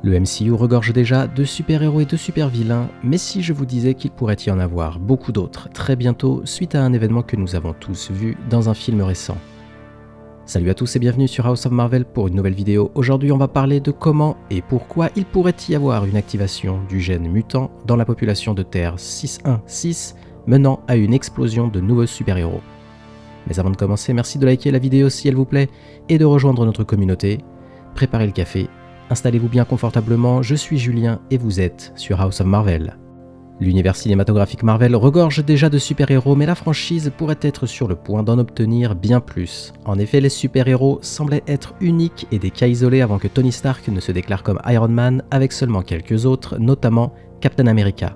Le MCU regorge déjà de super-héros et de super-vilains, mais si je vous disais qu'il pourrait y en avoir beaucoup d'autres très bientôt suite à un événement que nous avons tous vu dans un film récent. Salut à tous et bienvenue sur House of Marvel pour une nouvelle vidéo. Aujourd'hui on va parler de comment et pourquoi il pourrait y avoir une activation du gène mutant dans la population de Terre 616 menant à une explosion de nouveaux super-héros. Mais avant de commencer, merci de liker la vidéo si elle vous plaît et de rejoindre notre communauté. Préparez le café, installez-vous bien confortablement, je suis Julien et vous êtes sur House of Marvel. L'univers cinématographique Marvel regorge déjà de super-héros, mais la franchise pourrait être sur le point d'en obtenir bien plus. En effet, les super-héros semblaient être uniques et des cas isolés avant que Tony Stark ne se déclare comme Iron Man avec seulement quelques autres, notamment Captain America.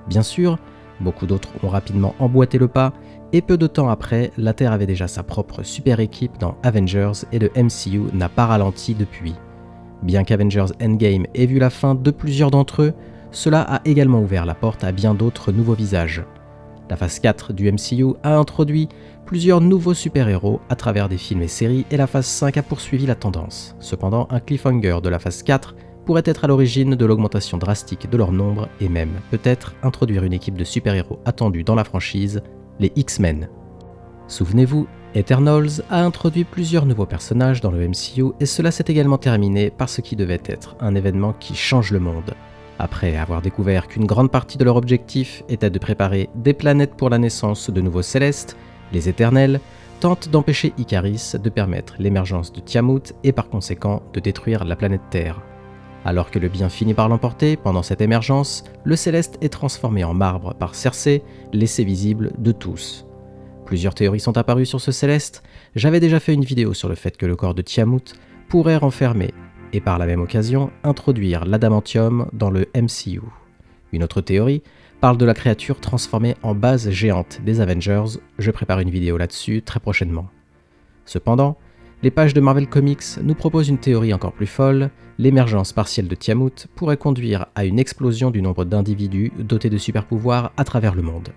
Bien sûr, beaucoup d'autres ont rapidement emboîté le pas, et peu de temps après, la Terre avait déjà sa propre super-équipe dans Avengers et le MCU n'a pas ralenti depuis. Bien qu'Avengers Endgame ait vu la fin de plusieurs d'entre eux, cela a également ouvert la porte à bien d'autres nouveaux visages. La phase 4 du MCU a introduit plusieurs nouveaux super-héros à travers des films et séries et la phase 5 a poursuivi la tendance. Cependant, un cliffhanger de la phase 4 pourrait être à l'origine de l'augmentation drastique de leur nombre et même, peut-être, introduire une équipe de super-héros attendue dans la franchise, les X-Men. Souvenez-vous, Eternals a introduit plusieurs nouveaux personnages dans le MCU et cela s'est également terminé par ce qui devait être un événement qui change le monde. Après avoir découvert qu'une grande partie de leur objectif était de préparer des planètes pour la naissance de nouveaux célestes, les Éternels tentent d'empêcher Ikaris de permettre l'émergence de Tiamut et par conséquent de détruire la planète Terre. Alors que le bien finit par l'emporter, pendant cette émergence, le céleste est transformé en marbre par Cersei, laissé visible de tous. Plusieurs théories sont apparues sur ce céleste. J'avais déjà fait une vidéo sur le fait que le corps de Tiamut pourrait renfermer, et par la même occasion, introduire l'adamantium dans le MCU. Une autre théorie parle de la créature transformée en base géante des Avengers. Je prépare une vidéo là-dessus très prochainement. Cependant, les pages de Marvel Comics nous proposent une théorie encore plus folle. L'émergence partielle de Tiamut pourrait conduire à une explosion du nombre d'individus dotés de super-pouvoirs à travers le monde.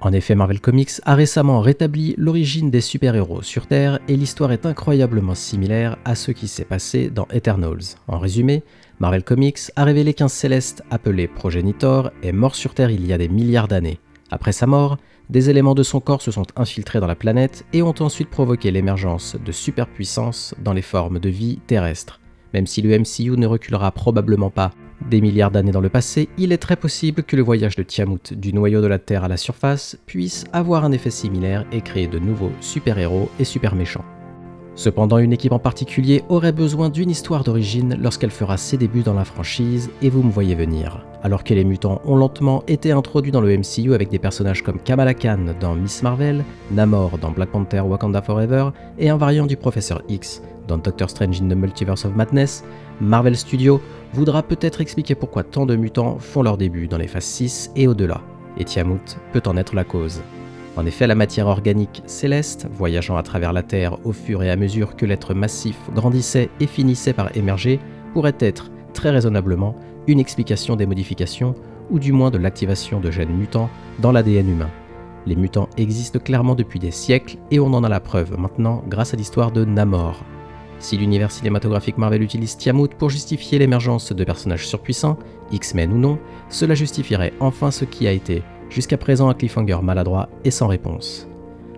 En effet, Marvel Comics a récemment rétabli l'origine des super-héros sur Terre et l'histoire est incroyablement similaire à ce qui s'est passé dans Eternals. En résumé, Marvel Comics a révélé qu'un céleste appelé Progenitor est mort sur Terre il y a des milliards d'années. Après sa mort, des éléments de son corps se sont infiltrés dans la planète et ont ensuite provoqué l'émergence de superpuissances dans les formes de vie terrestres. Même si le MCU ne reculera probablement pas des milliards d'années dans le passé, il est très possible que le voyage de Tiamut du noyau de la Terre à la surface puisse avoir un effet similaire et créer de nouveaux super-héros et super-méchants. Cependant, une équipe en particulier aurait besoin d'une histoire d'origine lorsqu'elle fera ses débuts dans la franchise, et vous me voyez venir. Alors que les mutants ont lentement été introduits dans le MCU avec des personnages comme Kamala Khan dans Miss Marvel, Namor dans Black Panther Wakanda Forever, et un variant du Professeur X dans Doctor Strange in the Multiverse of Madness, Marvel Studios voudra peut-être expliquer pourquoi tant de mutants font leur début dans les phases 6 et au-delà, et Tiamut peut en être la cause. En effet, la matière organique céleste, voyageant à travers la Terre au fur et à mesure que l'être massif grandissait et finissait par émerger, pourrait être, très raisonnablement, une explication des modifications, ou du moins de l'activation de gènes mutants dans l'ADN humain. Les mutants existent clairement depuis des siècles et on en a la preuve maintenant grâce à l'histoire de Namor. Si l'univers cinématographique Marvel utilise Tiamut pour justifier l'émergence de personnages surpuissants, X-Men ou non, cela justifierait enfin ce qui a été jusqu'à présent un cliffhanger maladroit et sans réponse.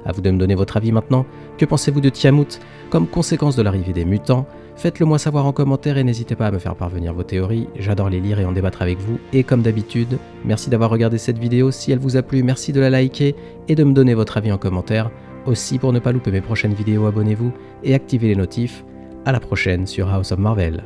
À vous de me donner votre avis maintenant. Que pensez-vous de Tiamut comme conséquence de l'arrivée des mutants? Faites-le moi savoir en commentaire et n'hésitez pas à me faire parvenir vos théories, j'adore les lire et en débattre avec vous, et comme d'habitude, merci d'avoir regardé cette vidéo, si elle vous a plu, merci de la liker et de me donner votre avis en commentaire. Aussi, pour ne pas louper mes prochaines vidéos, abonnez-vous et activez les notifs. À la prochaine sur House of Marvel.